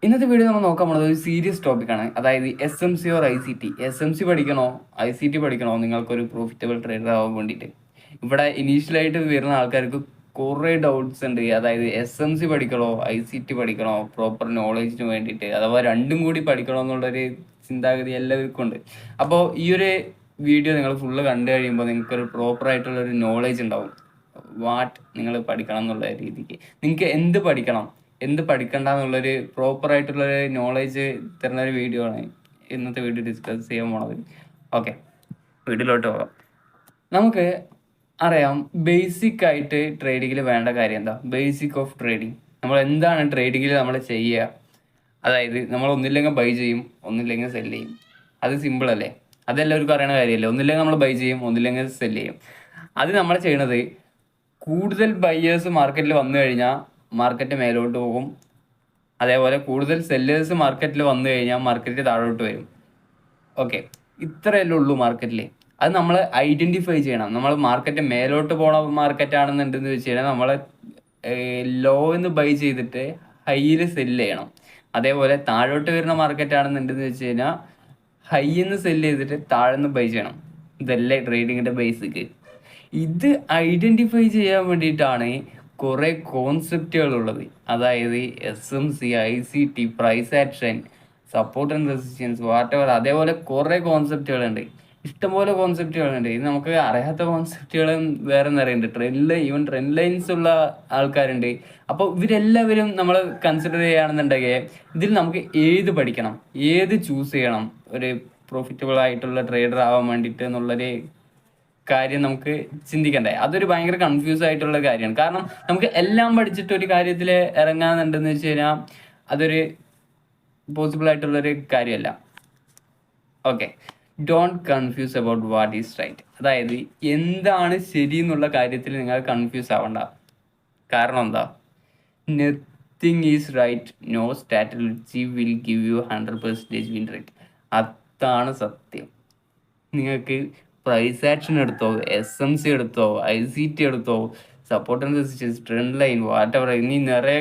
ഇന്നത്തെ വീഡിയോ നമ്മൾ നോക്കാൻ പോകുന്നത് ഒരു സീരിയസ് ടോപ്പിക്കാണ്. അതായത് SMC ഓർ ICT. SMC പഠിക്കണോ ICT പഠിക്കണോ നിങ്ങൾക്കൊരു പ്രോഫിറ്റബിൾ ട്രേഡർ ആവാൻ വേണ്ടിയിട്ട്? ഇവിടെ ഇനീഷ്യലായിട്ട് വരുന്ന ആൾക്കാർക്ക് കുറേ ഡൗട്ട്സ് ഉണ്ട്. അതായത് SMC പഠിക്കണോ ICT പഠിക്കണോ പ്രോപ്പർ നോളേജിന് വേണ്ടിയിട്ട്, അഥവാ രണ്ടും കൂടി പഠിക്കണോ എന്നുള്ളൊരു ചിന്താഗതി എല്ലാവർക്കും ഉണ്ട്. അപ്പോൾ ഈ ഒരു വീഡിയോ നിങ്ങൾ ഫുള്ള് കണ്ടു കഴിയുമ്പോൾ നിങ്ങൾക്കൊരു പ്രോപ്പറായിട്ടുള്ളൊരു നോളേജ് ഉണ്ടാവും. നിങ്ങൾ പഠിക്കണം എന്നുള്ള രീതിക്ക് നിങ്ങൾക്ക് എന്ത് പഠിക്കണം എന്ത് പഠിക്കണ്ട എന്നുള്ളൊരു പ്രോപ്പറായിട്ടുള്ളൊരു നോളേജ് തരുന്ന ഒരു വീഡിയോ ആണ് ഇന്നത്തെ വീഡിയോ ഡിസ്കസ് ചെയ്യാൻ പോണത്. ഓക്കെ, വീഡിയോയിലോട്ട് പോകാം. നമുക്ക് അറിയാം, ബേസിക് ആയിട്ട് ട്രേഡിങ്ങിൽ വേണ്ട കാര്യം എന്താ? Basic of trading. നമ്മൾ എന്താണ് ട്രേഡിങ്ങിൽ നമ്മൾ ചെയ്യുക? അതായത് നമ്മൾ ഒന്നില്ലെങ്കിൽ ബൈ ചെയ്യും, ഒന്നില്ലെങ്കിൽ സെല് ചെയ്യും. അത് സിമ്പിൾ അല്ലേ? അതെല്ലാവർക്കും അറിയണ കാര്യമല്ലേ? ഒന്നില്ലെങ്കിൽ നമ്മൾ ബൈ ചെയ്യും, ഒന്നില്ലെങ്കിൽ സെല് ചെയ്യും. അത് നമ്മൾ ചെയ്യണത്, കൂടുതൽ ബയ്യേഴ്സ് മാർക്കറ്റിൽ വന്നു കഴിഞ്ഞാൽ മാർക്കറ്റ് മേലോട്ട് പോകും. അതേപോലെ കൂടുതൽ സെല്ലേഴ്സ് മാർക്കറ്റിൽ വന്നു കഴിഞ്ഞാൽ മാർക്കറ്റ് താഴോട്ട് വരും. ഓക്കെ, ഇത്രയല്ലേ ഉള്ളൂ മാർക്കറ്റിൽ. അത് നമ്മൾ ഐഡന്റിഫൈ ചെയ്യണം. നമ്മൾ മാർക്കറ്റ് മേലോട്ട് പോണ മാർക്കറ്റ് ആണെന്നുണ്ടെന്ന് വെച്ച് കഴിഞ്ഞാൽ നമ്മൾ ലോന്ന് ബൈ ചെയ്തിട്ട് ഹൈയിൽ സെല്ല് ചെയ്യണം. അതേപോലെ താഴോട്ട് വരുന്ന മാർക്കറ്റ് ആണെന്നുണ്ടെന്ന് വെച്ച് കഴിഞ്ഞാൽ ഹൈന്ന് സെല്ല് ചെയ്തിട്ട് താഴെന്ന് ബൈ ചെയ്യണം. ഇതല്ലേ ട്രേഡിങ്ങിന്റെ ബേസിക്. ഇത് ഐഡന്റിഫൈ ചെയ്യാൻ വേണ്ടിയിട്ടാണ് കുറേ കോൺസെപ്റ്റുകൾ ഉള്ളത്. അതായത് SMC, ICT, price action, support and resistance, whatever. അതേപോലെ കുറേ കോൺസെപ്റ്റുകളുണ്ട്, ഇഷ്ടംപോലെ കോൺസെപ്റ്റുകളുണ്ട്. ഇത് നമുക്ക് അറിയാത്ത കോൺസെപ്റ്റുകൾ വേറെ നിറയുണ്ട്. ഈവൻ ട്രെൻഡ് ലൈൻസ് ഉള്ള ആൾക്കാരുണ്ട്. അപ്പോൾ ഇവരെല്ലാവരും നമ്മൾ കൺസിഡർ ചെയ്യുകയാണെന്നുണ്ടെങ്കിൽ ഇതിൽ നമുക്ക് ഏത് പഠിക്കണം, ഏത് ചൂസ് ചെയ്യണം ഒരു പ്രോഫിറ്റബിൾ ആയിട്ടുള്ള ട്രേഡർ ആവാൻ വേണ്ടിയിട്ട് എന്നുള്ളൊരു കാര്യം നമുക്ക് ചിന്തിക്കണ്ടേ? അതൊരു ഭയങ്കര കൺഫ്യൂസ് ആയിട്ടുള്ള കാര്യമാണ്. കാരണം നമുക്ക് എല്ലാം പഠിച്ചിട്ട് ഒരു കാര്യത്തിൽ ഇറങ്ങാന്നുണ്ടെന്ന് വെച്ച് കഴിഞ്ഞാൽ അതൊരു പോസിബിൾ ആയിട്ടുള്ളൊരു കാര്യമല്ല. Okay, don't confuse about what is right. അതായത് എന്താണ് ശരി എന്നുള്ള കാര്യത്തിൽ നിങ്ങൾ കൺഫ്യൂസ് ആവണ്ട. കാരണം എന്താ? Nothing is right, no strategy will give you 100% win rate. അതാണ് സത്യം. നിങ്ങൾക്ക് പ്രൈസ് ആക്ഷൻ എടുത്തോ, SMC എടുത്തോ, ICT എടുത്തോ, support and resistance, trend line, whatever, ഇനി നിറയെ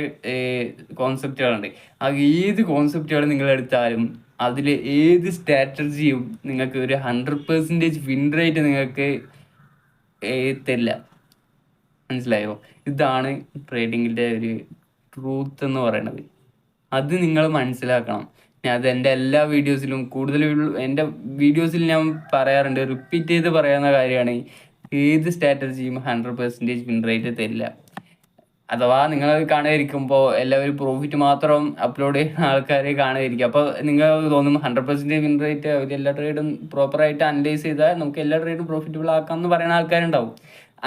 കോൺസെപ്റ്റുകളുണ്ട്. ആ ഏത് കോൺസെപ്റ്റുകൾ നിങ്ങൾ എടുത്താലും അതിൽ ഏത് സ്ട്രാറ്റജിയും നിങ്ങൾക്ക് ഒരു 100% വിൻ റേറ്റ് നിങ്ങൾക്ക് തരില്ല. മനസ്സിലായോ? ഇതാണ് ട്രേഡിങ്ങിൻ്റെ ഒരു ട്രൂത്ത് എന്ന് പറയുന്നത്. അത് നിങ്ങൾ മനസ്സിലാക്കണം. അത് എൻ്റെ എല്ലാ വീഡിയോസിലും എൻ്റെ വീഡിയോസിൽ ഞാൻ പറയാറുണ്ട്, റിപ്പീറ്റ് ചെയ്ത് പറയുന്ന കാര്യമാണ്, ഏത് സ്ട്രാറ്റജിയും 100% വിൻ റേറ്റ് തരില്ല. അഥവാ നിങ്ങൾ കാണുമായിരിക്കുമ്പോൾ എല്ലാവരും പ്രോഫിറ്റ് മാത്രം അപ്ലോഡ് ചെയ്യുന്ന ആൾക്കാരെ കാണുമായിരിക്കും. അപ്പോൾ നിങ്ങൾ തോന്നും 100% വിൻ റേറ്റ്, അവർ എല്ലാ ട്രേഡും പ്രോപ്പറായിട്ട് അനലൈസ് ചെയ്താൽ നമുക്ക് എല്ലാ ട്രേഡും പ്രോഫിറ്റബിൾ ആക്കാം എന്ന് പറയുന്ന ആൾക്കാരുണ്ടാവും.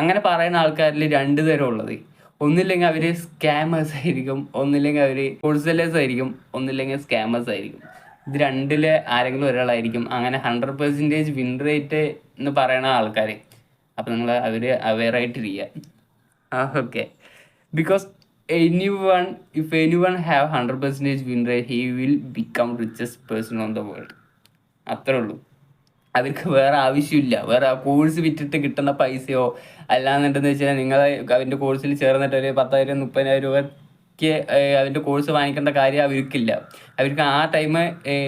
അങ്ങനെ പറയുന്ന ആൾക്കാരിൽ രണ്ട് തരം ഉള്ളത്. ഒന്നില്ലെങ്കിൽ അവർ സ്കാമേഴ്സ് ആയിരിക്കും, ഒന്നില്ലെങ്കിൽ അവർ ഹോൾസെല്ലേഴ്സ് ആയിരിക്കും, ഒന്നില്ലെങ്കിൽ സ്കാമേഴ്സ് ആയിരിക്കും. ഇത് രണ്ടിലെ ആരെങ്കിലും ഒരാളായിരിക്കും അങ്ങനെ 100% വിൻ റേറ്റ് എന്ന് പറയുന്ന ആൾക്കാർ. അപ്പം നിങ്ങൾ അവെയർ ആയിട്ടിരിക്കുക. Okay, because if anyone have 100% win rate, he will become richest person on the world. അത്രേ ഉള്ളൂ. അവർക്ക് വേറെ ആവശ്യമില്ല. വേറെ കോഴ്സ് വിറ്റിട്ട് കിട്ടുന്ന പൈസയോ അല്ലാന്നുണ്ടെന്ന് വെച്ചാൽ നിങ്ങൾ അവൻ്റെ കോഴ്സിൽ ചേർന്നിട്ട് ഒരു 10,000 30,000 രൂപയ്ക്ക് അവൻ്റെ കോഴ്സ് വാങ്ങിക്കേണ്ട കാര്യം അവർക്കില്ല. അവർക്ക് ആ ടൈം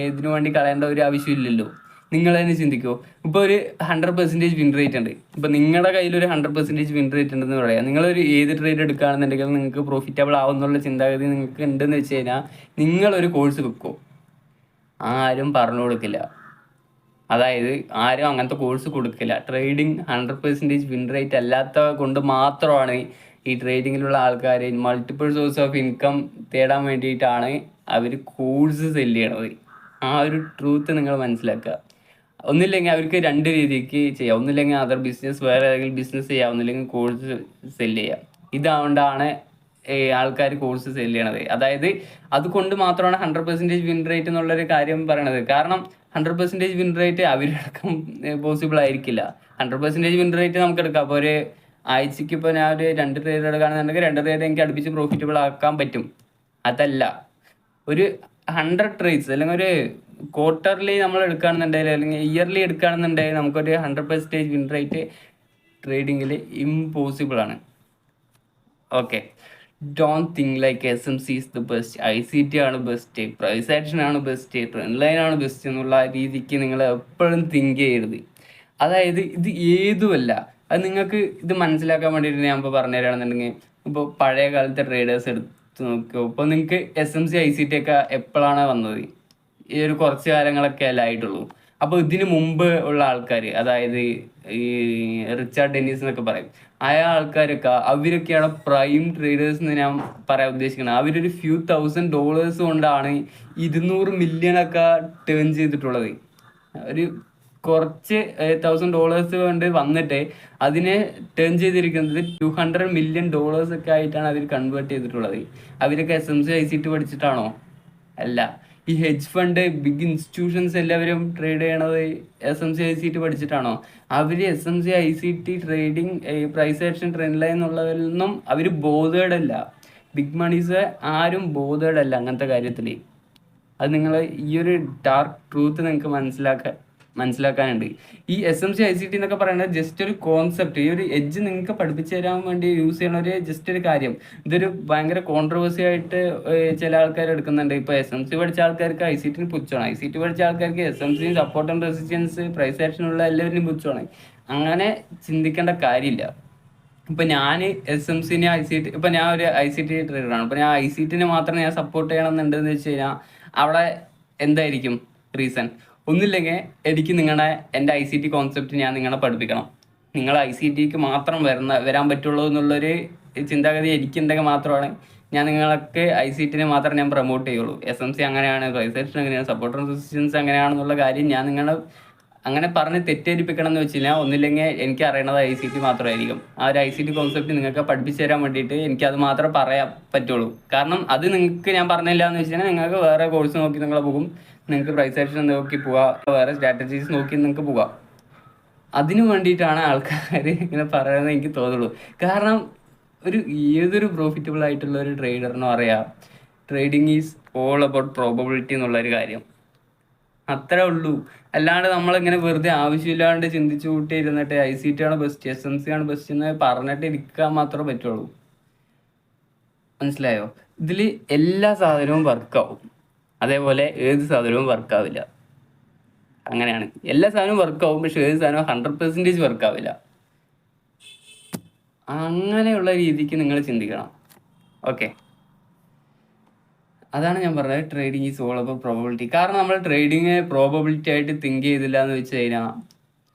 ഇതിനു വേണ്ടി കളയേണ്ട ഒരു ആവശ്യമില്ലല്ലോ. നിങ്ങൾ തന്നെ ചിന്തിക്കുമോ? ഇപ്പോൾ ഒരു 100% വിൻ റേറ്റ് ഉണ്ട്. ഇപ്പോൾ നിങ്ങളുടെ കയ്യിൽ ഒരു 100% വിൻ റേറ്റ് ഉണ്ടെന്ന് പറയാം. നിങ്ങളൊരു ഏത് ട്രേഡ് എടുക്കുകയാണെന്നുണ്ടെങ്കിൽ നിങ്ങൾക്ക് പ്രോഫിറ്റബിൾ ആവുന്നുള്ള ചിന്താഗതി നിങ്ങൾക്ക് ഉണ്ടെന്ന് വെച്ച് കഴിഞ്ഞാൽ നിങ്ങളൊരു കോഴ്സ് വെക്കുമോ? ആരും പറഞ്ഞു കൊടുക്കില്ല. അതായത് ആരും അങ്ങനത്തെ കോഴ്സ് കൊടുക്കില്ല. ട്രേഡിങ് 100% വിൻ റേറ്റ് അല്ലാത്ത കൊണ്ട് മാത്രമാണ് ഈ ട്രേഡിങ്ങിലുള്ള ആൾക്കാർ മൾട്ടിപ്പിൾ സോഴ്സ് ഓഫ് ഇൻകം തേടാൻ വേണ്ടിയിട്ടാണ് അവർ കോഴ്സ് സെല് ചെയ്യണത്. ആ ഒരു ട്രൂത്ത് നിങ്ങൾ മനസ്സിലാക്കുക. ഒന്നില്ലെങ്കിൽ അവർക്ക് രണ്ട് രീതിക്ക് ചെയ്യാം. ഒന്നില്ലെങ്കിൽ അതർ ബിസിനസ്, വേറെ ഏതെങ്കിലും ബിസിനസ് ചെയ്യാം, ഒന്നില്ലെങ്കിൽ കോഴ്സ് സെല് ചെയ്യാം. ഇതുകൊണ്ടാണ് ആൾക്കാർ കോഴ്സ് സെല് ചെയ്യണത്. അതായത് അതുകൊണ്ട് മാത്രമാണ് 100% വിൻ റേറ്റ് എന്നുള്ളൊരു കാര്യം പറയണത്. കാരണം 100% വിൻ റേറ്റ് അവരടക്കം പോസിബിൾ ആയിരിക്കില്ല. 100% വിൻ റേറ്റ് നമുക്ക് എടുക്കാം. അപ്പോൾ ഒരു ആഴ്ചക്ക് ഇപ്പോൾ ഞാൻ ഒരു 2 ട്രേഡ് എടുക്കുകയാണെന്നുണ്ടെങ്കിൽ 2 ട്രേഡ് എനിക്ക് അടുപ്പിച്ച് പ്രോഫിറ്റബിൾ ആക്കാൻ പറ്റും. അതല്ല, ഒരു 100 ട്രേഡ്സ് അല്ലെങ്കിൽ ഒരു ക്വാർട്ടർലി നമ്മൾ എടുക്കുകയാണെന്നുണ്ടെങ്കിൽ അല്ലെങ്കിൽ ഇയർലി എടുക്കുകയാണെന്നുണ്ടെങ്കിൽ നമുക്കൊരു 100% വിൻ റേറ്റ് ട്രേഡിങ്ങിൽ ഇമ്പോസിബിൾ ആണ്. Okay, don't think like S M C is the best, I C T ആണ് ബെസ്റ്റ്, പ്രൈസ് ആക്ഷൻ ആണ് ബെസ്റ്റ്, ട്രെൻഡ് ലൈൻ ആണ് ബെസ്റ്റ് എന്നുള്ള രീതിക്ക് നിങ്ങൾ എപ്പോഴും തിങ്ക് ചെയ്യരുത്. അതായത് ഇത് ഏതുമല്ല. അത് നിങ്ങൾക്ക് ഇത് മനസ്സിലാക്കാൻ വേണ്ടിയിട്ട് ഞാൻ ഇപ്പോൾ പറഞ്ഞു തരാണെന്നുണ്ടെങ്കിൽ, ഇപ്പോൾ പഴയ കാലത്തെ ട്രേഡേഴ്സ് എടുത്ത് നോക്കിയോ, ഇപ്പോൾ നിങ്ങൾക്ക് S M C I C T ഒക്കെ എപ്പോഴാണ് വന്നത്? ഈ ഒരു കുറച്ച് കാലങ്ങളൊക്കെ അല്ലേ ആയിട്ടുള്ളൂ. അപ്പോൾ ഇതിന് മുമ്പ് ഉള്ള ആൾക്കാർ, അതായത് ഈ റിച്ചാർഡ് ഡെന്നീസ് എന്നൊക്കെ പറയും, ആ ആൾക്കാരൊക്കെ അവരൊക്കെയാണ് പ്രൈം ട്രേഡേഴ്സ് എന്ന് ഞാൻ പറയാൻ ഉദ്ദേശിക്കുന്നത്. അവരൊരു ഫ്യൂ $1000 കൊണ്ടാണ് 200 മില്യണൊക്കെ ടേൺ ചെയ്തിട്ടുള്ളത്. ഒരു കുറച്ച് $1000 കൊണ്ട് വന്നിട്ട് അതിനെ ടേൺ ചെയ്തിരിക്കുന്നത് $200 മില്യൺ ഒക്കെ ആയിട്ടാണ് അവർ കൺവേർട്ട് ചെയ്തിട്ടുള്ളത്. അവരൊക്കെ S M C I C T പഠിച്ചിട്ടാണോ? അല്ല. ഈ ഹെഡ്ജ് ഫണ്ട്, ബിഗ് ഇൻസ്റ്റിറ്റ്യൂഷൻസ് എല്ലാവരും ട്രേഡ് ചെയ്യണത് S M C I C T പഠിച്ചിട്ടാണോ? അവർ S M C I C T trading, price action, trend line എന്നുള്ളതിലൊന്നും അവർ ബോധേഡ് അല്ല. ബിഗ് മണീസ് ആരും ബോധേഡ് അല്ല അങ്ങനത്തെ കാര്യത്തിൽ. അത് നിങ്ങൾ ഈ ഒരു ഡാർക്ക് ട്രൂത്ത് നിങ്ങൾക്ക് മനസ്സിലാക്കാനുണ്ട്. ഈ S M C I C T എന്നൊക്കെ പറയുന്നത് ജസ്റ്റ് ഒരു കോൺസെപ്റ്റ്, ഈ ഒരു എഡ്ജ് നിങ്ങൾക്ക് പഠിപ്പിച്ചു തരാൻ വേണ്ടി യൂസ് ചെയ്യണ ഒരു ജസ്റ്റ് ഒരു കാര്യം. ഇതൊരു ഭയങ്കര കോൺട്രവേഴ്സി ആയിട്ട് ചില ആൾക്കാർ എടുക്കുന്നുണ്ട്. ഇപ്പോൾ എസ് എം സി പഠിച്ച ആൾക്കാർക്ക് ഐ സി ടിന് പുച്ഛമാണ്, ഐ സി ടി പഠിച്ച ആൾക്കാർക്ക് S M C support and resistance, price ആക്ഷനുള്ള എല്ലാവരും പുച്ഛമാണ്. അങ്ങനെ ചിന്തിക്കേണ്ട കാര്യമില്ല. ഇപ്പം ഞാൻ എസ് എം സിനെ ഐ സി ടി, ഇപ്പം ഞാൻ ഒരു ഐ സി ടി ട്രേഡറാണ്, ഇപ്പം ഞാൻ ഐ സി ടിനെ മാത്രം ഞാൻ സപ്പോർട്ട് ചെയ്യണമെന്നുണ്ടെന്ന് വെച്ച് കഴിഞ്ഞാൽ അവിടെ എന്തായിരിക്കും റീസൺ? ഒന്നില്ലെങ്കിൽ എനിക്ക് എൻ്റെ ഐ സി ടി കോൺസെപ്റ്റ് ഞാൻ നിങ്ങളെ പഠിപ്പിക്കണം, നിങ്ങൾ ഐ സി ടിക്ക് മാത്രം വരാൻ പറ്റുള്ളൂ എന്നുള്ളൊരു ചിന്താഗതി എനിക്കുണ്ടെങ്കിൽ മാത്രമാണ് ഞാൻ നിങ്ങൾക്ക് ഐ സി ടിനെ മാത്രം ഞാൻ പ്രൊമോട്ട് ചെയ്യുള്ളൂ. എസ് എം സി അങ്ങനെയാണ്, പ്രൈസ് ആക്ഷൻ അങ്ങനെയാണ്, സപ്പോർട്ട് ആൻഡ് റെസിസ്റ്റൻസ് അങ്ങനെയാണെന്നുള്ള കാര്യം ഞാൻ നിങ്ങളെ അങ്ങനെ പറഞ്ഞ് തെറ്റിദ്ധരിപ്പിക്കണം എന്ന് വെച്ച് കഴിഞ്ഞാൽ, ഒന്നില്ലെങ്കിൽ എനിക്ക് അറിയണത് ഐ സി ടി മാത്രമായിരിക്കും. ആ ഒരു ഐ സി ടി കോൺസെപ്റ്റ് നിങ്ങൾക്ക് പഠിപ്പിച്ചു തരാൻ വേണ്ടിയിട്ട് എനിക്കത് മാത്രമേ പറയാൻ പറ്റുള്ളൂ. കാരണം അത് നിങ്ങൾക്ക് ഞാൻ പറഞ്ഞില്ല എന്ന് വെച്ച് കഴിഞ്ഞാൽ നിങ്ങൾക്ക് വേറെ കോഴ്സ് നോക്കി നിങ്ങൾ പോകും, നിങ്ങൾക്ക് പ്രൈസ് ആക്ഷൻ നോക്കി പോവാം, വേറെ സ്ട്രാറ്റജീസ് നോക്കി നിങ്ങൾക്ക് പോകാം. അതിനു വേണ്ടിയിട്ടാണ് ആൾക്കാർ ഇങ്ങനെ പറയുന്നത് എനിക്ക് തോന്നുള്ളൂ. കാരണം ഏതൊരു പ്രോഫിറ്റബിൾ ആയിട്ടുള്ള ഒരു ട്രേഡറിനും അറിയാം, trading is all about probability എന്നുള്ളൊരു കാര്യം. അത്രേ ഉള്ളൂ. അല്ലാണ്ട് നമ്മളിങ്ങനെ വെറുതെ ആവശ്യമില്ലാണ്ട് ചിന്തിച്ചു കൂട്ടി ഇരുന്നിട്ട് ഐ സി ടി ആണ് ബെസ്റ്റ്, എസ് എം സി ആണ് ബെസ്റ്റ് എന്ന് പറഞ്ഞിട്ട് ഇരിക്കാൻ മാത്രമേ പറ്റുള്ളൂ. മനസ്സിലായോ? ഇതിൽ എല്ലാ സാധനവും വർക്കാവും, അതേപോലെ ഏത് സാധനവും വർക്കാവില്ല. അങ്ങനെയാണ്. എല്ലാ സാധനവും വർക്കാവും, പക്ഷെ ഏത് സാധനവും 100% വർക്കാവില്ല. അങ്ങനെയുള്ള രീതിക്ക് നിങ്ങൾ ചിന്തിക്കണം. ഓക്കെ, അതാണ് ഞാൻ പറഞ്ഞത്. Trading is all about probability. കാരണം നമ്മൾ ട്രേഡിങ് പ്രോബബിലിറ്റി ആയിട്ട് തിങ്ക് ചെയ്തില്ല എന്ന് വെച്ച് കഴിഞ്ഞാൽ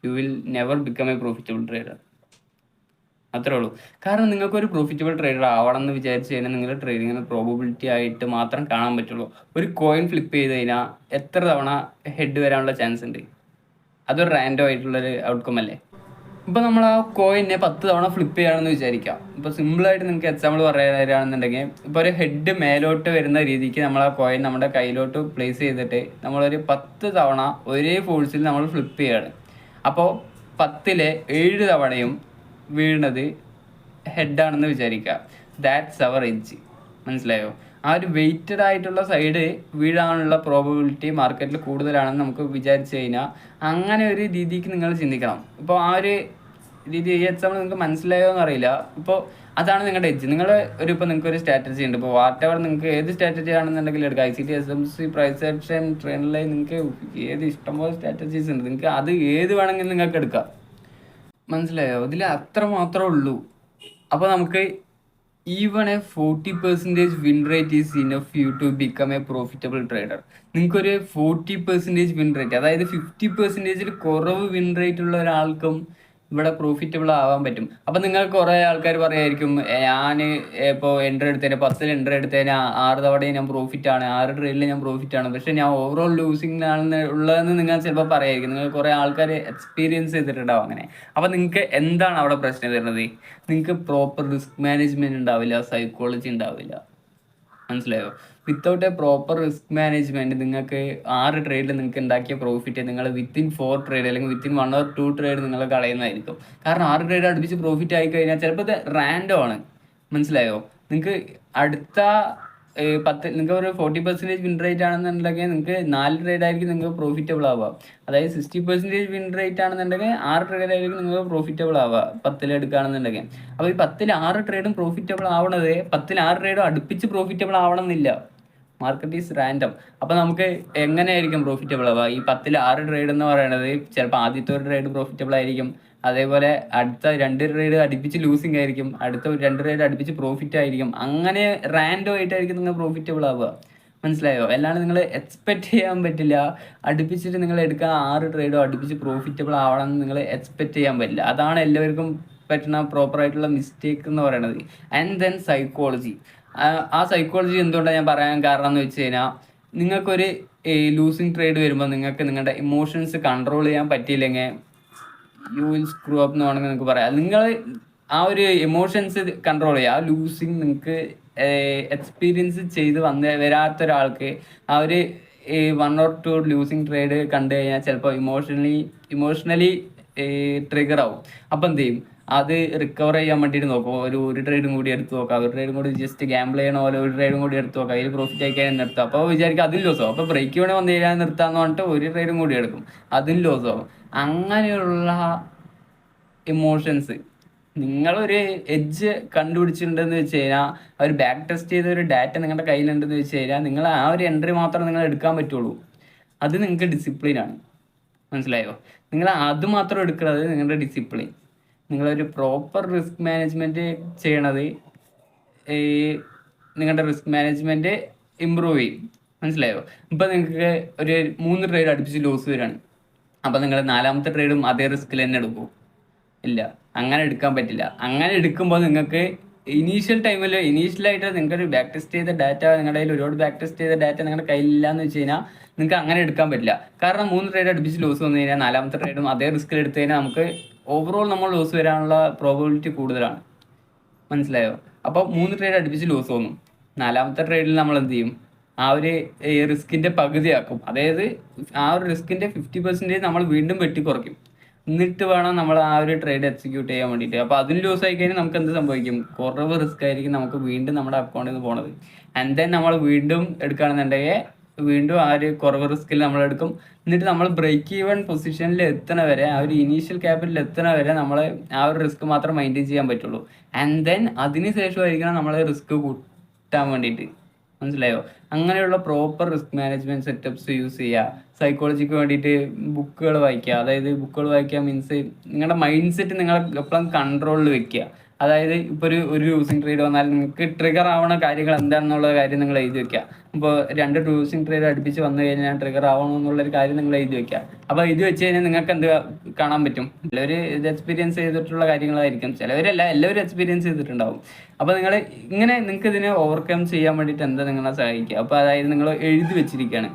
you will never become a profitable trader. അത്രേ ഉള്ളൂ. കാരണം നിങ്ങൾക്കൊരു പ്രോഫിറ്റബിൾ ട്രേഡർ ആവണം എന്ന് വിചാരിച്ചു കഴിഞ്ഞാൽ നിങ്ങൾ ട്രേഡിങ്ങിന് പ്രോബബിലിറ്റി ആയിട്ട് മാത്രം കാണാൻ പറ്റുള്ളൂ. ഒരു കോയിൻ ഫ്ലിപ്പ് ചെയ്ത് കഴിഞ്ഞാൽ എത്ര തവണ ഹെഡ് വരാനുള്ള ചാൻസ് ഉണ്ട്? അതൊരു റാൻഡം ആയിട്ടുള്ളൊരു ഔട്ട്കം അല്ലേ? ഇപ്പം നമ്മൾ ആ കോയിനെ 10 തവണ ഫ്ലിപ്പ് ചെയ്യുകയാണെന്ന് വിചാരിക്കാം. ഇപ്പോൾ സിമ്പിളായിട്ട് നിങ്ങൾക്ക് എക്സാമ്പിൾ പറയുകയാണെന്നുണ്ടെങ്കിൽ, ഇപ്പോൾ ഒരു ഹെഡ് മേലോട്ട് വരുന്ന രീതിക്ക് നമ്മൾ ആ കോയിൻ നമ്മുടെ കയ്യിലോട്ട് പ്ലേസ് ചെയ്തിട്ട് നമ്മളൊരു 10 തവണ ഒരേ ഫോഴ്സിൽ നമ്മൾ ഫ്ലിപ്പ് ചെയ്യുകയാണ്. അപ്പോൾ 10-ലെ 7 തവണയും വീണത് ഹെഡാണെന്ന് വിചാരിക്കുക. That's our edge. മനസ്സിലായോ? ആ ഒരു വെയ്റ്റഡ് ആയിട്ടുള്ള സൈഡ് വീഴാനുള്ള പ്രോബബിലിറ്റി മാർക്കറ്റിൽ കൂടുതലാണെന്ന് നമുക്ക് വിചാരിച്ചു കഴിഞ്ഞാൽ അങ്ങനെ ഒരു രീതിക്ക് നിങ്ങൾ ചിന്തിക്കണം. ഇപ്പോൾ ആ ഒരു രീതി ഈ എക്സാമ്പിൾ നിങ്ങൾക്ക് മനസ്സിലായോ എന്നറിയില്ല. ഇപ്പോൾ അതാണ് നിങ്ങളുടെ എഡ്ജ്. നിങ്ങൾ ഇപ്പോൾ നിങ്ങൾക്ക് ഒരു സ്ട്രാറ്റജി ഉണ്ട്. ഇപ്പോൾ വാട്ട് എവർ നിങ്ങൾക്ക് ഏത് സ്ട്രാറ്റജി ആണെന്നുണ്ടെങ്കിൽ എടുക്കുക. I C T, S M C, price action, trend line, നിങ്ങൾക്ക് ഏത് ഇഷ്ടംപോലെ സ്ട്രാറ്റജീസ് ഉണ്ട്. നിങ്ങൾക്ക് അത് ഏത് വേണമെങ്കിലും നിങ്ങൾക്ക് എടുക്കാം. മനസ്സിലായോ? ഇതിൽ അത്ര മാത്രമേ ഉള്ളൂ. അപ്പോൾ നമുക്ക് even a 40% win rate is enough you to become a profitable trader. നിങ്ങൾക്കൊരു 40% വിൻ റേറ്റ്, അതായത് 50%-ൽ കുറവ് വിൻ റേറ്റ് ഉള്ള ഒരാൾക്കും ഇവിടെ പ്രോഫിറ്റബിൾ ആവാൻ പറ്റും. അപ്പം നിങ്ങൾ കുറേ ആൾക്കാർ പറയായിരിക്കും, ഞാൻ ഇപ്പോൾ എൻട്രി എടുത്തതിന് 10 എൻട്രി എടുത്തതിന് 6 തവണയും ഞാൻ പ്രോഫിറ്റാണ്, 6 ട്രേഡിൽ ഞാൻ പ്രോഫിറ്റാണ്, പക്ഷേ ഞാൻ ഓവറോൾ ലൂസിങ്ങിനാണ് ഉള്ളതെന്ന് നിങ്ങൾ ചിലപ്പോൾ പറയായിരിക്കും. നിങ്ങൾ കുറേ ആൾക്കാർ എക്സ്പീരിയൻസ് ചെയ്തിട്ടുണ്ടാവും അങ്ങനെ. അപ്പം നിങ്ങൾക്ക് എന്താണ് അവിടെ പ്രശ്നം വരുന്നത്? നിങ്ങൾക്ക് പ്രോപ്പർ റിസ്ക് മാനേജ്മെൻറ്റ് ഉണ്ടാവില്ല, സൈക്കോളജി ഉണ്ടാവില്ല. മനസ്സിലായോ? Without A proper risk management നിങ്ങൾക്ക് 6 ട്രേഡിൽ നിങ്ങൾക്ക് ഉണ്ടാക്കിയ പ്രോഫിറ്റ് നിങ്ങൾ വിത്തിൻ 4 ട്രേഡ് അല്ലെങ്കിൽ വിത്തിൻ 1 or 2 ട്രേഡ് നിങ്ങൾ കളയുന്നതായിരിക്കും. കാരണം 6 ട്രേഡ് അടുപ്പിച്ച് പ്രോഫിറ്റ് ആയി കഴിഞ്ഞാൽ ചിലപ്പോൾ ഇത് റാൻഡം ആണ്. മനസ്സിലായോ? നിങ്ങൾക്ക് അടുത്ത നിങ്ങൾക്ക് ഒരു 40% വിൻ റേറ്റ് ആണെന്നുണ്ടെങ്കിൽ നിങ്ങൾക്ക് 4 ട്രേഡ് ആയിരിക്കും നിങ്ങൾക്ക് പ്രോഫിറ്റബിൾ ആവുക. അതായത് 60% വിൻ റേറ്റ് ആണെന്നുണ്ടെങ്കിൽ 6 ട്രേഡ് ആയിരിക്കും നിങ്ങൾക്ക് പ്രോഫിറ്റബിൾ ആവുക 10 എടുക്കുകയാണെന്നുണ്ടെങ്കിൽ. അപ്പോൾ ഈ 10 6 ട്രേഡും പ്രോഫിറ്റബിൾ ആവണത് 10 6 ട്രേഡും അടുപ്പിച്ച് പ്രോഫിറ്റബിൾ ആവണമെന്നില്ല. Market is random. അപ്പോൾ നമുക്ക് എങ്ങനെയായിരിക്കും പ്രോഫിറ്റബിൾ ആവുക? ഈ 10 6 ട്രേഡ് എന്ന് പറയുന്നത് ചിലപ്പോൾ ആദ്യത്തെ ഒരു ട്രേഡ് പ്രോഫിറ്റബിൾ ആയിരിക്കും, അതേപോലെ അടുത്ത 2 ട്രേഡ് അടുപ്പിച്ച് ലൂസിങ് ആയിരിക്കും, അടുത്ത 2 ട്രേഡ് അടുപ്പിച്ച് പ്രോഫിറ്റ് ആയിരിക്കും. അങ്ങനെ റാൻഡം ആയിട്ടായിരിക്കും നിങ്ങൾ പ്രോഫിറ്റബിൾ ആവുക. മനസ്സിലായോ? അല്ലാണ്ട് നിങ്ങൾ എക്സ്പെക്ട് ചെയ്യാൻ പറ്റില്ല അടുപ്പിച്ചിട്ട് നിങ്ങൾ എടുക്കാൻ 6 ട്രേഡോ അടുപ്പിച്ച് പ്രോഫിറ്റബിൾ ആവണം എന്ന് നിങ്ങൾ എക്സ്പെക്ട് ചെയ്യാൻ പറ്റില്ല. അതാണ് എല്ലാവർക്കും പറ്റുന്ന പ്രോപ്പറായിട്ടുള്ള മിസ്റ്റേക്ക് എന്ന് പറയുന്നത്. And then psychology. ആ സൈക്കോളജി എന്തുകൊണ്ടാണ് ഞാൻ പറയാൻ കാരണം എന്ന് വെച്ച് കഴിഞ്ഞാൽ, നിങ്ങൾക്കൊരു ലൂസിങ് ട്രേഡ് വരുമ്പോൾ നിങ്ങൾക്ക് നിങ്ങളുടെ ഇമോഷൻസ് കൺട്രോൾ ചെയ്യാൻ പറ്റിയില്ലെങ്കിൽ യു വിൽ സ്ക്രൂ അപ്പ് എന്ന് വേണമെങ്കിൽ നിങ്ങൾക്ക് പറയാം. നിങ്ങൾ ആ ഒരു എമോഷൻസ് കൺട്രോൾ ചെയ്യുക. ആ ലൂസിങ് നിങ്ങൾക്ക് എക്സ്പീരിയൻസ് ചെയ്ത് വരാത്ത ഒരാൾക്ക് ആ ഒരു 1 or 2 ലൂസിങ് ട്രേഡ് കണ്ടു കഴിഞ്ഞാൽ ചിലപ്പോൾ ഇമോഷണലി ട്രിഗർ ആവും. അപ്പം എന്ത് ചെയ്യും? അത് റിക്കവർ ചെയ്യാൻ വേണ്ടിയിട്ട് നോക്കും. ഒരു ട്രേഡും കൂടി എടുത്ത് നോക്കാം, ഒരു ട്രേഡും കൂടി ജസ്റ്റ് ഗാമ്പിൾ ചെയ്യണ പോലെ ഒരു ട്രേഡും കൂടി എടുത്ത് നോക്കാം, അതിൽ പ്രോഫിറ്റ് ആക്കിയാൽ നിർത്താം. അപ്പോൾ വിചാരിക്കും അതിൽ ലോസ് ആവും. അപ്പോൾ ബ്രേക്ക് വേണേൽ വന്നു കഴിഞ്ഞാൽ നിർത്താമെന്ന് പറഞ്ഞിട്ട് ഒരു ട്രേഡും കൂടി എടുക്കും, അതിൽ ലോസ് ആവും. അങ്ങനെയുള്ള ഇമോഷൻസ് നിങ്ങളൊരു എഡ്ജ് കണ്ടുപിടിച്ചിട്ടുണ്ടെന്ന് വെച്ച് കഴിഞ്ഞാൽ, ഒരു ബാക്ക് ടെസ്റ്റ് ചെയ്ത ഒരു ഡാറ്റ നിങ്ങളുടെ കയ്യിലുണ്ടെന്ന് വെച്ച് കഴിഞ്ഞാൽ, നിങ്ങൾ ആ ഒരു എൻട്രി മാത്രം നിങ്ങൾ എടുക്കാൻ പറ്റുള്ളൂ. അത് നിങ്ങൾക്ക് ഡിസിപ്ലിനാണ്. മനസ്സിലായോ? നിങ്ങൾ അത് മാത്രം എടുക്കുന്നത് നിങ്ങളുടെ ഡിസിപ്ലിൻ. നിങ്ങളൊരു പ്രോപ്പർ റിസ്ക് മാനേജ്മെൻറ്റ് ചെയ്യണത് നിങ്ങളുടെ റിസ്ക് മാനേജ്മെൻറ്റ് ഇമ്പ്രൂവ് ചെയ്യും. മനസ്സിലായോ? ഇപ്പം നിങ്ങൾക്ക് ഒരു 3 ട്രേഡ് അടുപ്പിച്ച് ലോസ് വരികയാണ്, അപ്പോൾ നിങ്ങൾ 4ാമത്തെ ട്രേഡും അതേ റിസ്കിൽ തന്നെ എടുക്കും? ഇല്ല, അങ്ങനെ എടുക്കാൻ പറ്റില്ല. അങ്ങനെ എടുക്കുമ്പോൾ നിങ്ങൾക്ക് ഇനീഷ്യലായിട്ട് നിങ്ങൾക്ക് ഒരു ബാക്ക് ടെസ്റ്റ് ചെയ്ത ഡാറ്റ നിങ്ങളുടെ കയ്യിൽ ഒരുപാട് ബാക്ക് ടെസ്റ്റ് ചെയ്ത ഡാറ്റ നിങ്ങളുടെ കയ്യിലില്ല എന്ന് വെച്ച് കഴിഞ്ഞാൽ നിങ്ങൾക്ക് അങ്ങനെ എടുക്കാൻ പറ്റില്ല. കാരണം 3 ട്രേഡ് അടുപ്പിച്ച് ലോസ് വന്നു കഴിഞ്ഞാൽ 4ാമത്തെ ട്രേഡും അതേ റിസ്കിൽ എടുത്തു കഴിഞ്ഞാൽ നമുക്ക് ഓവറോൾ നമ്മൾ ലോസ് വരാനുള്ള പ്രോബബിലിറ്റി കൂടുതലാണ്. മനസ്സിലായോ? അപ്പോൾ 3 ട്രേഡ് അടുപ്പിച്ച് ലോസ് വന്നു, 4ാമത്തെ ട്രേഡിൽ നമ്മൾ എന്ത് ചെയ്യും? ആ ഒരു റിസ്കിൻ്റെ പകുതിയാക്കും. അതായത് ആ ഒരു റിസ്കിൻ്റെ 50% നമ്മൾ വീണ്ടും വെട്ടിക്കുറയ്ക്കും. എന്നിട്ട് വേണം നമ്മൾ ആ ഒരു ട്രേഡ് എക്സിക്യൂട്ട് ചെയ്യാൻ വേണ്ടിയിട്ട്. അപ്പോൾ അതിന് ലൂസ് ആയി കഴിഞ്ഞാൽ നമുക്ക് എന്ത് സംഭവിക്കും? കുറവ് റിസ്ക് ആയിരിക്കും നമുക്ക് വീണ്ടും നമ്മുടെ അക്കൗണ്ടിൽ നിന്ന് പോണത്. ആൻഡ് ദെൻ നമ്മൾ വീണ്ടും എടുക്കുകയാണെന്നുണ്ടെങ്കിൽ വീണ്ടും ആ ഒരു കുറവ് റിസ്കിൽ നമ്മൾ എടുക്കും. എന്നിട്ട് നമ്മൾ ബ്രേക്ക് ഈവൻ പൊസിഷനിൽ എത്തണ വരെ, ആ ഒരു ഇനീഷ്യൽ ക്യാപിറ്റൽ എത്തണ വരെ നമ്മൾ ആ ഒരു റിസ്ക് മാത്രം മെയിൻറ്റെയിൻ ചെയ്യാൻ പറ്റുള്ളൂ. ആൻഡ് ദെൻ അതിന് ശേഷമായിരിക്കണം നമ്മൾ റിസ്ക് കൂട്ടാൻ വേണ്ടിയിട്ട്. മനസ്സിലായോ? അങ്ങനെയുള്ള proper risk management setups use ചെയ്യുക. സൈക്കോളജിക്ക് വേണ്ടിയിട്ട് ബുക്കുകൾ വായിക്കുക. അതായത് ബുക്കുകൾ വായിക്കുക മീൻസ് നിങ്ങളുടെ മൈൻഡ് സെറ്റ് നിങ്ങൾ എപ്പോഴും കൺട്രോളിൽ വെക്കുക. അതായത് ഇപ്പോൾ ഒരു ലൂസിങ് ട്രേഡ് വന്നാൽ നിങ്ങൾക്ക് ട്രിഗർ ആവണ കാര്യങ്ങൾ എന്താണെന്നുള്ള കാര്യം നിങ്ങൾ എഴുതി വെക്കുക. ഇപ്പോൾ 2 ലൂസിങ് ട്രേഡ് അടുപ്പിച്ച് വന്നു കഴിഞ്ഞാൽ ട്രിഗർ ആവണമെന്നുള്ളൊരു കാര്യം നിങ്ങൾ എഴുതി വെക്കുക. അപ്പോൾ എഴുതി വെച്ച് കഴിഞ്ഞാൽ നിങ്ങൾക്ക് എന്ത് കാണാൻ പറ്റും? ചിലവർ ഇത് എക്സ്പീരിയൻസ് ചെയ്തിട്ടുള്ള കാര്യങ്ങളായിരിക്കും, ചിലവരല്ല, എല്ലാവരും എക്സ്പീരിയൻസ് ചെയ്തിട്ടുണ്ടാവും. അപ്പോൾ നിങ്ങൾക്ക് ഇതിനെ ഓവർകം ചെയ്യാൻ വേണ്ടിയിട്ട് എന്താ നിങ്ങളെ സഹായിക്കുക? അപ്പോൾ അതായത് നിങ്ങൾ എഴുതി വെച്ചിരിക്കുകയാണ്.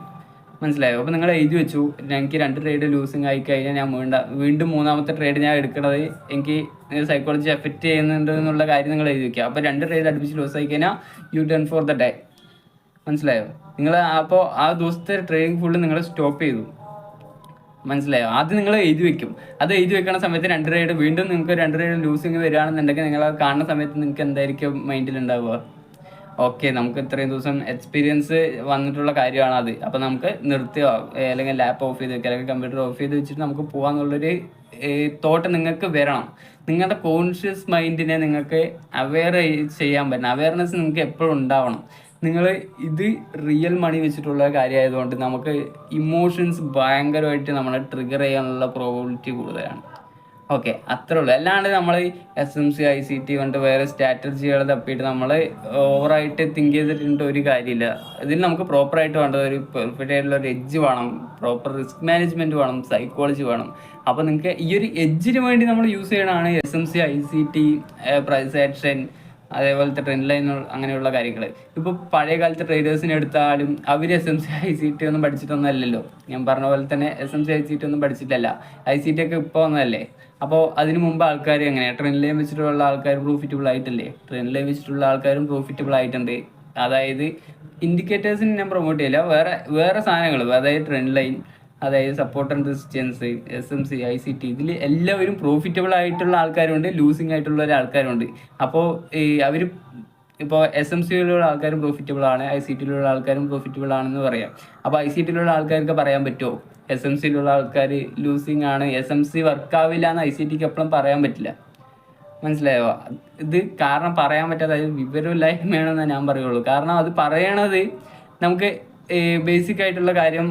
മനസ്സിലായോ? അപ്പോൾ നിങ്ങൾ എഴുതി വെച്ചു, എനിക്ക് 2 ട്രേഡ് ലൂസിങ് ആയി കഴിഞ്ഞാൽ ഞാൻ വീണ്ടും 3ാമത്തെ ട്രേഡ് ഞാൻ എടുക്കുന്നത് എനിക്ക് സൈക്കോളജി എഫക്റ്റ് ചെയ്യുന്നുണ്ട് എന്നുള്ള കാര്യം നിങ്ങൾ എഴുതി വെക്കുക. അപ്പോൾ 2 ട്രേഡ് അടുപ്പിച്ച് ലൂസ് ആയി കഴിഞ്ഞാൽ you done for the day. മനസ്സിലായോ? നിങ്ങൾ അപ്പോൾ ആ ദിവസത്തെ ട്രേഡിങ് ഫുള്ള് നിങ്ങൾ സ്റ്റോപ്പ് ചെയ്തു. മനസ്സിലായോ? അത് നിങ്ങൾ എഴുതി വെക്കും. അത് എഴുതി വെക്കുന്ന സമയത്ത് 2 ട്രേഡ് വീണ്ടും നിങ്ങൾക്ക് 2 ട്രേഡ് ലൂസിങ് വരികയാണെന്നുണ്ടെങ്കിൽ നിങ്ങൾ അത് കാണുന്ന സമയത്ത് നിങ്ങൾക്ക് എന്തായിരിക്കും മൈൻഡിലുണ്ടാവുക? ഓക്കെ, നമുക്ക് ഇത്രയും ദിവസം എക്സ്പീരിയൻസ് വന്നിട്ടുള്ള കാര്യമാണ് അത്. അപ്പോൾ നമുക്ക് നിർത്തുക, അല്ലെങ്കിൽ ലാപ്പ് ഓഫ് ചെയ്ത് വെക്കുക, അല്ലെങ്കിൽ കമ്പ്യൂട്ടർ ഓഫ് ചെയ്ത് വെച്ചിട്ട് നമുക്ക് പോകാമെന്നുള്ളൊരു തോട്ട് നിങ്ങൾക്ക് വരണം. നിങ്ങളുടെ കോൺഷ്യസ് മൈൻഡിനെ നിങ്ങൾക്ക് അവെയർ ചെയ്യാൻ പറ്റണം. അവെയർനെസ് നിങ്ങൾക്ക് എപ്പോഴും ഉണ്ടാവണം. നിങ്ങൾ ഇത് റിയൽ മണി വെച്ചിട്ടുള്ള കാര്യമായതുകൊണ്ട് നമുക്ക് ഇമോഷൻസ് ഭയങ്കരമായിട്ട് നമ്മളെ ട്രിഗർ ചെയ്യാനുള്ള പ്രോബബിലിറ്റി കൂടുതലാണ്. ഓക്കെ, അത്രേ ഉള്ളൂ. അല്ലാണ്ട് നമ്മൾ SMC ICT കൊണ്ട് വേറെ സ്ട്രാറ്റജികൾ തപ്പിയിട്ട് നമ്മൾ ഓവറായിട്ട് തിങ്ക് ചെയ്തിട്ടുണ്ട് ഒരു കാര്യമില്ല. ഇതിൽ നമുക്ക് പ്രോപ്പറായിട്ട് വേണ്ടത് ഒരു പെർഫെക്റ്റ് ആയിട്ടുള്ള ഒരു എഡ്ജ് വേണം, പ്രോപ്പർ റിസ്ക് മാനേജ്മെൻറ്റ് വേണം, സൈക്കോളജി വേണം. അപ്പോൾ നിങ്ങൾക്ക് ഈ ഒരു എഡ്ജിന് വേണ്ടി നമ്മൾ യൂസ് ചെയ്യണതാണ് SMC ICT, പ്രൈസ് ആക്ഷൻ, അതേപോലത്തെ ട്രെൻഡ് ലൈൻ, അങ്ങനെയുള്ള കാര്യങ്ങൾ. ഇപ്പോൾ പഴയ കാലത്തെ ട്രേഡേഴ്സിനെ എടുത്താലും അവർ SMC ICT ഒന്നും പഠിച്ചിട്ടൊന്നും അല്ലല്ലോ. ഞാൻ പറഞ്ഞ പോലെ തന്നെ SMC ICT ഒന്നും പഠിച്ചിട്ടല്ല, ICT ഒക്കെ ഇപ്പോൾ ഒന്നല്ലേ. അപ്പോൾ അതിന് മുമ്പ് ആൾക്കാർ എങ്ങനെയാണ് ട്രെൻഡ് ലൈൻ വെച്ചിട്ടുള്ള ആൾക്കാർ പ്രോഫിറ്റബിൾ ആയിട്ടല്ലേ? ട്രെൻഡ് ലൈൻ വെച്ചിട്ടുള്ള ആൾക്കാരും പ്രോഫിറ്റബിൾ ആയിട്ടുണ്ട്. അതായത് ഇൻഡിക്കേറ്റേഴ്സിന് ഞാൻ പ്രൊമോട്ട് ചെയ്യില്ല, വേറെ സാധനങ്ങൾ, അതായത് ട്രെൻഡ് ലൈൻ, അതായത് support and resistance, SMC ICT, ഇതിൽ എല്ലാവരും പ്രോഫിറ്റബിൾ ആയിട്ടുള്ള ആൾക്കാരുണ്ട്, ലൂസിങ് ആയിട്ടുള്ള ആൾക്കാരുണ്ട്. അപ്പോൾ അവർ ഇപ്പോൾ SMCയിലുള്ള ആൾക്കാരും പ്രോഫിറ്റബിൾ ആണ്, ICTയിലുള്ള ആൾക്കാരും പ്രോഫിറ്റബിൾ ആണെന്ന് പറയാം. അപ്പോൾ ICTയിലുള്ള ആൾക്കാർക്ക് പറയാൻ പറ്റുമോ SMCയിലുള്ള ആൾക്കാർ ലൂസിങ് ആണ്, SMC വർക്കാവില്ല എന്ന് ICTക്ക് എപ്പോഴും പറയാൻ പറ്റില്ല. മനസ്സിലായോ? ഇത് കാരണം പറയാൻ പറ്റാത്ത വിവരമില്ലായ്മയാണെന്ന് ഞാൻ പറയുള്ളൂ. കാരണം അത് പറയണത് നമുക്ക് ബേസിക് ആയിട്ടുള്ള കാര്യം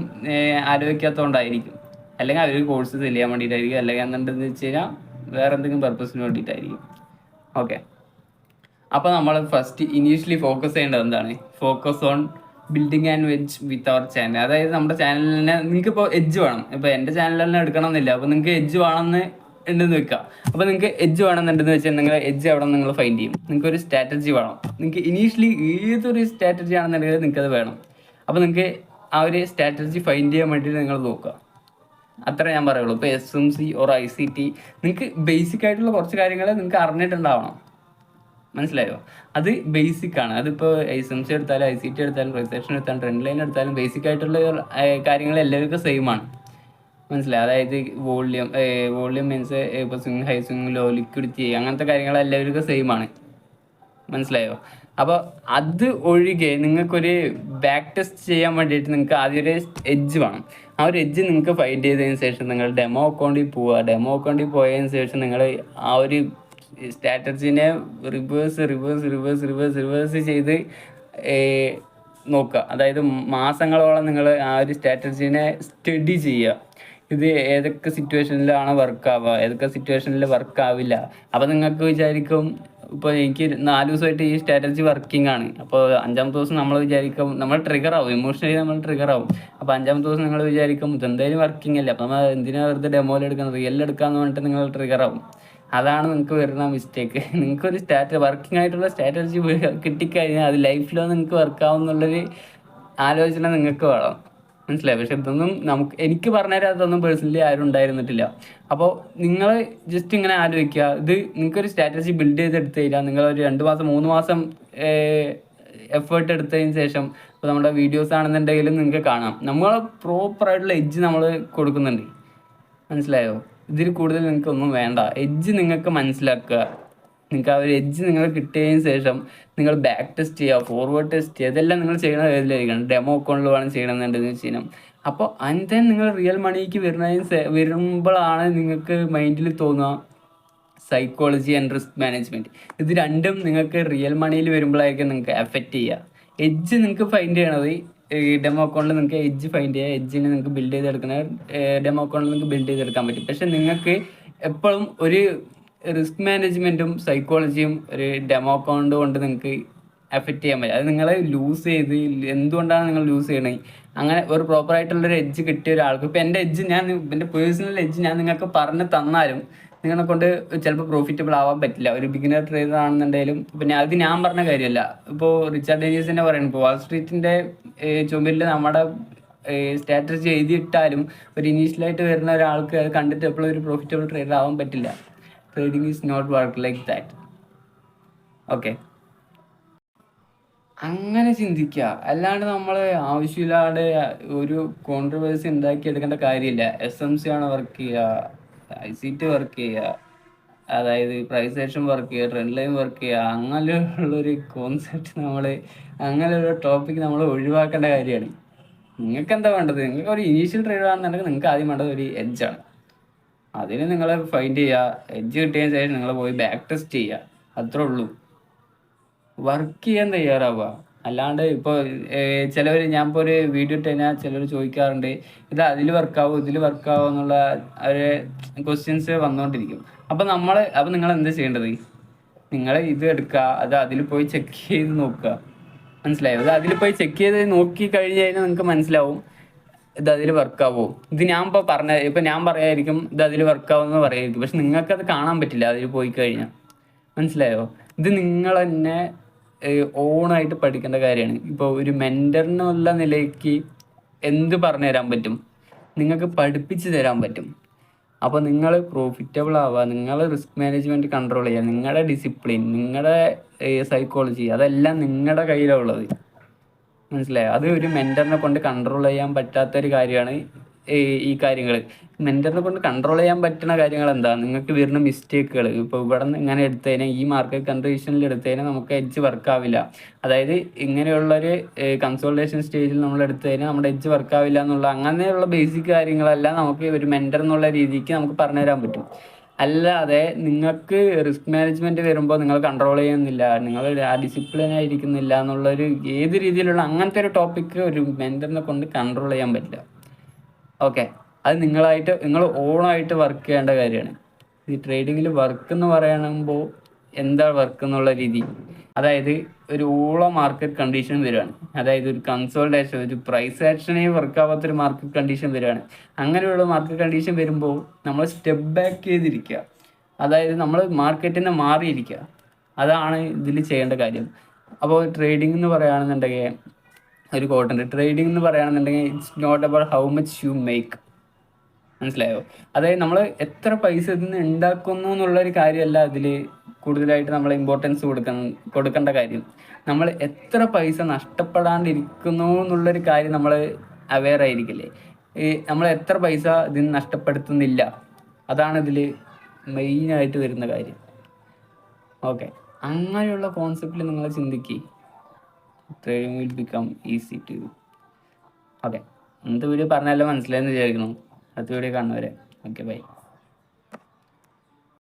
ആലോചിക്കാത്തതുകൊണ്ടായിരിക്കും. അല്ലെങ്കിൽ അവർ കോഴ്സ് സെല് ചെയ്യാൻ വേണ്ടിയിട്ടായിരിക്കും, അല്ലെങ്കിൽ എന്നുണ്ടെന്ന് വെച്ച് കഴിഞ്ഞാൽ വേറെ എന്തെങ്കിലും പർപ്പസിന് വേണ്ടിയിട്ടായിരിക്കും. ഓക്കെ, അപ്പോൾ നമ്മൾ ഫസ്റ്റ് ഇനീഷ്യലി ഫോക്കസ് ചെയ്യേണ്ടത് എന്താണ്? Focus on building and wedge with our channel. അതായത് നമ്മുടെ ചാനലിനെ നിങ്ങൾക്ക് ഇപ്പോൾ എഡ്ജ് വേണം. ഇപ്പോൾ എൻ്റെ ചാനൽ തന്നെ എടുക്കണമെന്നില്ല. അപ്പോൾ നിങ്ങൾക്ക് എഡ്ജ് വേണമെന്ന് ഉണ്ടെന്ന് വെക്കുക. അപ്പോൾ നിങ്ങൾക്ക് എഡ്ജ് വേണമെന്നുണ്ടെന്ന് വെച്ചാൽ നിങ്ങൾ എഡ്ജ് അവിടെ നിങ്ങൾ ഫൈൻഡ് ചെയ്യും. നിങ്ങൾക്ക് ഒരു സ്ട്രാറ്റജി വേണം. നിങ്ങൾക്ക് ഇനീഷ്യലി ഏതൊരു സ്ട്രാറ്റജി ആണെന്നുണ്ടെങ്കിൽ നിങ്ങൾക്ക് അത് വേണം. അപ്പോൾ നിങ്ങൾക്ക് ആ ഒരു സ്ട്രാറ്റജി ഫൈൻഡ് ചെയ്യാൻ വേണ്ടിയിട്ട് നിങ്ങൾ നോക്കുക. അത്ര ഞാൻ പറയുള്ളൂ. ഇപ്പോൾ SMC ഓർ ICT നിങ്ങൾക്ക് ബേസിക് ആയിട്ടുള്ള കുറച്ച് കാര്യങ്ങൾ നിങ്ങൾക്ക് അറിഞ്ഞിട്ടുണ്ടാവണം. മനസ്സിലായോ? അത് ബേസിക് ആണ്. അതിപ്പോൾ SMC എടുത്താലും ICT എടുത്താലും റിസപ്ഷൻ എടുത്താലും ട്രെൻഡ് ലൈൻ എടുത്താലും ബേസിക് ആയിട്ടുള്ള കാര്യങ്ങൾ എല്ലാവർക്കും സെയിം ആണ്. മനസ്സിലായി? അതായത് വോളിയം മീൻസ് ഇപ്പോൾ swing, high swing, low liquidity, അങ്ങനത്തെ കാര്യങ്ങൾ എല്ലാവർക്കും സെയിം ആണ്. മനസ്സിലായോ? അപ്പോൾ അത് ഒഴികെ നിങ്ങൾക്കൊരു ബാക്ക് ടെസ്റ്റ് ചെയ്യാൻ വേണ്ടിയിട്ട് നിങ്ങൾക്ക് ആദ്യം ഒരു എഡ്ജ് വേണം. ആ ഒരു എഡ്ജ് നിങ്ങൾക്ക് ഫൈൻഡ് ചെയ്തതിന് ശേഷം നിങ്ങൾ ഡെമോ അക്കൗണ്ടിൽ പോവുക. ഡെമോ അക്കൗണ്ടിൽ പോയതിന് ശേഷം നിങ്ങൾ ആ ഒരു സ്ട്രാറ്റജീനെ റിവേഴ്സ് ചെയ്ത് നോക്കുക. അതായത് മാസങ്ങളോളം നിങ്ങൾ ആ ഒരു സ്ട്രാറ്റജീനെ സ്റ്റഡി ചെയ്യുക. ഇത് ഏതൊക്കെ സിറ്റുവേഷനിലാണ് വർക്കാവുക, ഏതൊക്കെ സിറ്റുവേഷനിൽ വർക്കാവില്ല. അപ്പോൾ നിങ്ങൾക്ക് വിചാരിക്കും ഇപ്പോൾ എനിക്ക് 4 ദിവസമായിട്ട് ഈ സ്ട്രാറ്റജി വർക്കിംഗ് ആണ്. അപ്പോൾ 5ാമത്തെ ദിവസം നമ്മൾ വിചാരിക്കും, നമ്മൾ ട്രിഗർ ആവും, ഇമോഷണലി നമ്മൾ ട്രിഗർ ആവും. അപ്പോൾ 5ാമത്തെ ദിവസം നിങ്ങൾ വിചാരിക്കും ഇതെന്തായാലും വർക്കിംഗ് അല്ലേ, അപ്പോൾ നമ്മൾ എന്തിനാണ് വെറുതെ ഡെമോയിൽ എടുക്കുന്നത്, റിയലിൽ എടുക്കാമെന്ന് പറഞ്ഞിട്ട് നിങ്ങൾ ട്രിഗർ ആവും. അതാണ് നിങ്ങൾക്ക് വരുന്ന മിസ്റ്റേക്ക്. നിങ്ങൾക്കൊരു വർക്കിംഗ് ആയിട്ടുള്ള സ്ട്രാറ്റജി കിട്ടിക്കഴിഞ്ഞാൽ അത് ലൈഫിലോ നിങ്ങൾക്ക് വർക്കാവും എന്നുള്ളൊരു ആലോചന നിങ്ങൾക്ക് വേണം. മനസ്സിലായി? പക്ഷെ ഇതൊന്നും എനിക്ക് പറഞ്ഞുതരാം, അതൊന്നും പേഴ്സണലി ആരും ഉണ്ടായിരുന്നിട്ടില്ല. അപ്പോൾ നിങ്ങൾ ജസ്റ്റ് ഇങ്ങനെ ആലോചിക്കുക. ഇത് നിങ്ങൾക്കൊരു സ്ട്രാറ്റജി ബിൽഡ് ചെയ്തെടുത്ത് കഴിഞ്ഞാൽ നിങ്ങളൊരു 2 മാസം 3 മാസം എഫേർട്ട് എടുത്തതിന് ശേഷം ഇപ്പോൾ നമ്മുടെ വീഡിയോസ് ആണെന്നുണ്ടെങ്കിലും നിങ്ങൾക്ക് കാണാം നമ്മൾ പ്രോപ്പറായിട്ടുള്ള എഡ്ജ് നമ്മൾ കൊടുക്കുന്നുണ്ട്. മനസ്സിലായോ? ഇതിൽ കൂടുതൽ നിങ്ങൾക്കൊന്നും വേണ്ട. എഡ്ജ് നിങ്ങൾക്ക് മനസ്സിലാക്കുക. നിങ്ങൾക്ക് ആ ഒരു എഡ്ജ് നിങ്ങൾ കിട്ടിയതിന് ശേഷം നിങ്ങൾ ബാക്ക് ടെസ്റ്റ് ചെയ്യുക, ഫോർവേഡ് ടെസ്റ്റ് ചെയ്യുക. ഇതെല്ലാം നിങ്ങൾ ചെയ്യണ ഏതിലായിരിക്കണം? ഡെമോ അക്കൗണ്ടിൽ വേണം ചെയ്യണമെന്നുണ്ടെന്ന് വെച്ച് കഴിഞ്ഞാൽ. അപ്പോൾ അതിൻ്റെ നിങ്ങൾ റിയൽ മണിക്ക് വരുമ്പോഴാണ് നിങ്ങൾക്ക് മൈൻഡിൽ തോന്നുക സൈക്കോളജി ആൻഡ് റിസ്ക് മാനേജ്മെൻറ്റ്. ഇത് രണ്ടും നിങ്ങൾക്ക് റിയൽ മണിയിൽ വരുമ്പോഴായിരിക്കും നിങ്ങൾക്ക് എഫക്റ്റ് ചെയ്യുക. എഡ്ജ് നിങ്ങൾക്ക് ഫൈൻഡ് ചെയ്യണത് ഡെമോ അക്കൗണ്ടിൽ നിങ്ങൾക്ക് എഡ്ജ് ഫൈൻഡ് ചെയ്യുക. എഡ്ജിനെ നിങ്ങൾക്ക് ബിൽഡ് ചെയ്തെടുക്കുന്ന ഡെമോ അക്കൗണ്ടിൽ നിങ്ങൾക്ക് ബിൽഡ് ചെയ്തെടുക്കാൻ പറ്റും. പക്ഷെ നിങ്ങൾക്ക് എപ്പോഴും ഒരു റിസ്ക് മാനേജ്മെൻറ്റും സൈക്കോളജിയും ഒരു ഡെമോ അക്കൗണ്ട് കൊണ്ട് നിങ്ങൾക്ക് എഫക്റ്റ് ചെയ്യാൻ പറ്റും. അത് നിങ്ങളെ ലൂസ് ചെയ്ത് എന്തുകൊണ്ടാണ് നിങ്ങൾ ലൂസ് ചെയ്യണത്? അങ്ങനെ ഒരു പ്രോപ്പറായിട്ടുള്ളൊരു എഡ്ജ് കിട്ടിയ ഒരാൾക്ക്, ഇപ്പോൾ എൻ്റെ പേഴ്സണൽ എഡ്ജ് ഞാൻ നിങ്ങൾക്ക് പറഞ്ഞ് തന്നാലും നിങ്ങളെ കൊണ്ട് ചിലപ്പോൾ പ്രോഫിറ്റബിൾ ആവാൻ പറ്റില്ല. ഒരു ബിഗിനർ ട്രേഡർ ആണെന്നുണ്ടെങ്കിലും പിന്നെ അത് ഞാൻ പറഞ്ഞ കാര്യമല്ല. ഇപ്പോൾ റിച്ചാർഡ് ഡേനിയൽസിനെ പറയുന്നത്, ഇപ്പോൾ വാൾ സ്ട്രീറ്റിൻ്റെ ചുമരിൽ നമ്മുടെ സ്ട്രാറ്റജി എഴുതിയിട്ടാലും ഒരു ഇനീഷ്യലായിട്ട് വരുന്ന ഒരാൾക്ക് അത് കണ്ടിട്ട് എപ്പോഴും ഒരു പ്രോഫിറ്റബിൾ ട്രേഡർ ആവാൻ പറ്റില്ല. Trading is not work like that. Okay, അങ്ങനെ ചിന്തിക്കുക. അല്ലാണ്ട് നമ്മൾ ആവശ്യമില്ലാണ്ട് ഒരു കോൺട്രവേഴ്സി ഉണ്ടാക്കിയെടുക്കേണ്ട കാര്യമില്ല. SMC ആണ് വർക്ക് ചെയ്യുക, ICT വർക്ക് ചെയ്യുക, അതായത് പ്രൈസ് ആക്ഷൻ വർക്ക് ചെയ്യുക, ട്രെൻഡ് ലൈൻ വർക്ക് ചെയ്യുക, അങ്ങനെയുള്ളൊരു കോൺസെപ്റ്റ് അങ്ങനെയുള്ള ടോപ്പിക് നമ്മൾ ഒഴിവാക്കേണ്ട കാര്യമാണ്. നിങ്ങൾക്ക് എന്താ വേണ്ടത്? നിങ്ങൾക്ക് ഒരു ഇനീഷ്യൽ ട്രേഡ് ആണെന്നുണ്ടെങ്കിൽ നിങ്ങൾക്ക് ആദ്യം വേണ്ടത് ഒരു എഡ്ജാണ്. അതിന് നിങ്ങൾ ഫൈൻഡ് ചെയ്യുക. എഡ്ജ് കിട്ടിയതിന് ശേഷം നിങ്ങൾ പോയി ബാക്ക് ടെസ്റ്റ് ചെയ്യുക. അത്രേ ഉള്ളൂ. വർക്ക് ചെയ്യാൻ തയ്യാറാവുക. അല്ലാണ്ട് ഇപ്പോൾ ചിലവർ, ഞാൻ ഇപ്പോൾ ഒരു വീഡിയോ ഇട്ട് കഴിഞ്ഞാൽ ചിലർ ചോദിക്കാറുണ്ട് ഇത് അതിൽ വർക്കാവും ഇതിൽ വർക്കാവും എന്നുള്ള ഒരു ക്വസ്റ്റ്യൻസ് വന്നുകൊണ്ടിരിക്കും. അപ്പോൾ നിങ്ങൾ എന്താ ചെയ്യേണ്ടത്? നിങ്ങൾ ഇത് എടുക്കുക, അത് അതിൽ പോയി ചെക്ക് ചെയ്ത് നോക്കുക. മനസ്സിലായോ? അത് അതിൽ പോയി ചെക്ക് ചെയ്ത് നോക്കി കഴിഞ്ഞ് കഴിഞ്ഞാൽ നിങ്ങൾക്ക് മനസ്സിലാവും ഇത് അതിൽ വർക്കാവോ. ഇത് ഞാൻ ഞാൻ പറയായിരിക്കും ഇത് അതിൽ വർക്കാവും എന്ന് പറയായിരിക്കും. പക്ഷെ നിങ്ങൾക്കത് കാണാൻ പറ്റില്ല അതിൽ പോയി കഴിഞ്ഞാൽ. മനസ്സിലായോ? ഇത് നിങ്ങൾ തന്നെ ഓണായിട്ട് പഠിക്കേണ്ട കാര്യമാണ്. ഇപ്പോൾ ഒരു മെൻറ്ററിനുള്ള നിലയ്ക്ക് എന്ത് പറഞ്ഞു തരാൻ പറ്റും? നിങ്ങൾക്ക് പഠിപ്പിച്ച് തരാൻ പറ്റും. അപ്പോൾ നിങ്ങൾ പ്രോഫിറ്റബിൾ ആവുക, നിങ്ങൾ റിസ്ക് മാനേജ്മെൻറ്റ് കൺട്രോൾ ചെയ്യുക, നിങ്ങളുടെ ഡിസിപ്ലിൻ, നിങ്ങളുടെ സൈക്കോളജി, അതെല്ലാം നിങ്ങളുടെ കയ്യിലുള്ളത്. മനസ്സിലായോ? അത് ഒരു മെൻറ്ററിനെ കൊണ്ട് കൺട്രോൾ ചെയ്യാൻ പറ്റാത്തൊരു കാര്യമാണ് ഈ കാര്യങ്ങൾ മെൻറ്ററിനെ കൊണ്ട് കൺട്രോൾ ചെയ്യാൻ പറ്റുന്ന കാര്യങ്ങൾ എന്താ, നിങ്ങൾക്ക് വരുന്ന മിസ്റ്റേക്കുകൾ. ഇപ്പോൾ ഇവിടെ നിന്ന് ഇങ്ങനെ എടുത്തതിനെ ഈ മാർക്കറ്റ് കണ്ടീഷനിൽ എടുത്തതിനെ നമുക്ക് എഡ്ജ് വർക്കാവില്ല. അതായത് ഇങ്ങനെയുള്ളൊരു കൺസോൾട്ടേഷൻ സ്റ്റേജിൽ നമ്മൾ എടുത്തതിന് നമ്മുടെ എഡ്ജ് വർക്കാവില്ല എന്നുള്ള അങ്ങനെയുള്ള ബേസിക് കാര്യങ്ങളെല്ലാം നമുക്ക് ഒരു മെൻറ്റർ എന്നുള്ള രീതിക്ക് നമുക്ക് പറഞ്ഞു തരാൻ പറ്റും. അല്ലാതെ നിങ്ങൾക്ക് റിസ്ക് മാനേജ്മെൻറ്റ് വരുമ്പോൾ നിങ്ങൾ കൺട്രോൾ ചെയ്യുന്നില്ല, നിങ്ങൾ ആ ഡിസിപ്ലിൻ ആയിരിക്കുന്നില്ല എന്നുള്ളൊരു ഏത് രീതിയിലുള്ള അങ്ങനത്തെ ഒരു ടോപ്പിക്ക് ഒരു മെൻറ്ററിനെ കൊണ്ട് കൺട്രോൾ ചെയ്യാൻ പറ്റില്ല. ഓക്കെ, അത് നിങ്ങൾ ഓണായിട്ട് വർക്ക് ചെയ്യേണ്ട കാര്യമാണ്. ഈ ട്രേഡിങ്ങിൽ വർക്ക് എന്ന് പറയുമ്പോൾ എന്താ വർക്ക് എന്നുള്ള രീതി, അതായത് ഒരു ഓളം മാർക്കറ്റ് കണ്ടീഷൻ വരികയാണ്, അതായത് ഒരു കൺസോൾട്ടേഷൻ, ഒരു പ്രൈസ് ആക്ഷനെ വർക്കാവാത്തൊരു മാർക്കറ്റ് കണ്ടീഷൻ വരികയാണ്. അങ്ങനെയുള്ള മാർക്കറ്റ് കണ്ടീഷൻ വരുമ്പോൾ നമ്മൾ സ്റ്റെപ്പ് ബാക്ക് ചെയ്തിരിക്കുക, അതായത് നമ്മൾ മാർക്കറ്റിൽ നിന്ന് മാറിയിരിക്കുക. അതാണ് ഇതിൽ ചെയ്യേണ്ട കാര്യം. അപ്പോൾ ട്രേഡിംഗ് എന്ന് പറയുകയാണെന്നുണ്ടെങ്കിൽ ഒരു കോട്ടുണ്ട്, ട്രേഡിംഗ് എന്ന് പറയുകയാണെന്നുണ്ടെങ്കിൽ it's not about how much you make. മനസ്സിലായോ? അതായത് നമ്മൾ എത്ര പൈസ ഇതിൽ നിന്ന് ഉണ്ടാക്കുന്നു എന്നുള്ളൊരു കാര്യമല്ല ഇതിൽ കൂടുതലായിട്ട് നമ്മൾ ഇമ്പോർട്ടൻസ് കൊടുക്കേണ്ട കാര്യം. നമ്മൾ എത്ര പൈസ നഷ്ടപ്പെടാണ്ടിരിക്കുന്നു എന്നുള്ളൊരു കാര്യം നമ്മൾ അവെയർ ആയിരിക്കില്ലേ. നമ്മൾ എത്ര പൈസ ഇതിന് നഷ്ടപ്പെടുത്തുന്നില്ല, അതാണ് ഇതിൽ മെയിനായിട്ട് വരുന്ന കാര്യം. ഓക്കെ, അങ്ങനെയുള്ള കോൺസെപ്റ്റിൽ നിങ്ങൾ ചിന്തിക്കുക, trading will become easy to you. Okay, ഇന്നത്തെ വീഡിയോ പറഞ്ഞാലും മനസ്സിലായെന്ന് വിചാരിക്കുന്നു. അടുത്ത വീഡിയോ കാണുന്നവരെ ഓക്കെ, ബൈ.